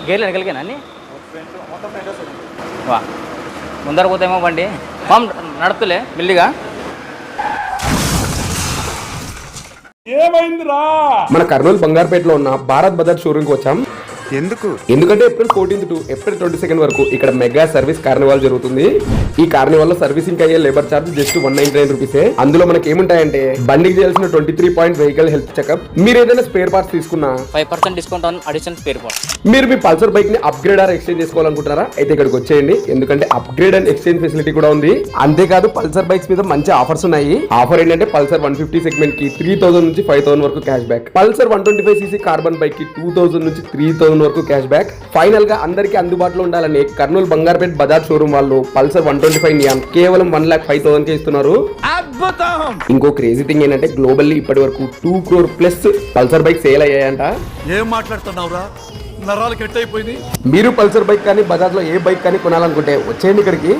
గేర్లు వెనకలికేనా అన్ని వా ముందర పోతేమో బండి నడుపులే మెల్లిగా. ఏమైందిరా? మన కర్నూలు బంగారుపేటలో ఉన్న భారత్ బజాజ్ షోరూమ్ కి వచ్చాం. ఎందుకంటే ఏప్రిల్ 14 to ఏప్రిల్ 22 వరకు ఇక్కడ మెగా సర్వీస్ కార్నివాల్ జరుగుతుంది. ఈ కార్నివాల్ లో సర్వీసింగ్ అయ్యే లేబర్ చార్జ్ జస్ట్ 199 రూపీసే. అందులో మనకి ఏముంటాయంటే బండికి చేయాల్సిన 23 పాయింట్ వెహికల్ హెల్త్ చెకప్, మీరు ఏదైనా స్పేర్ పార్ట్స్ తీసుకున్నా 5% discount on additional spare parts. మీరు మీ పల్సర్ బైక్ ని అప్గ్రేడ్ ఆర్ ఎక్స్చేంజ్ చేసుకోవాలనుకుంటారా? అయితే ఇక్కడికి వచ్చేయండి, ఎందుకంటే అప్గ్రేడ్ అండ్ ఎక్స్చేంజ్ ఫెసిలిటీ కూడా ఉంది. అంతేకాదు పల్సర్ బైక్స్ మీద మంచి ఆఫర్స్ ఉన్నాయి. ఆఫర్ ఏంటంటే పల్సర్ 150 సెగ్మెంట్ కి 3000 నుంచి 5000 వరకు cash back, Pulsar 125cc carbon bike కి 2000 నుంచి 3000 వరకు క్యాష్ బ్యాక్. ఫైనల్ గా అందరికీ అందుబాటులో ఉండాలని కర్నూలు బంగారుపేట బజాజ్ షోరూమ్ వాళ్ళు పల్సర్ 125 నియాన్ కేవలం 1,05,000 కే ఇస్తున్నారు. ఇంకో క్రేజీ థింగ్ ఏంటంటే గ్లోబల్లీ ఇప్పటి వరకు 2 crore plus Pulsar bike sale అయ్యాయంట. ఏం మాట్లాడుతున్నావురా? నరాలు కట్ అయిపోయింది. మీరు పల్సర్ బైక్ కానీ బజాజ్ లో ఏ బైక్ కానీ కొనాలనుకుంటే వచ్చేయండి ఇక్కడికి.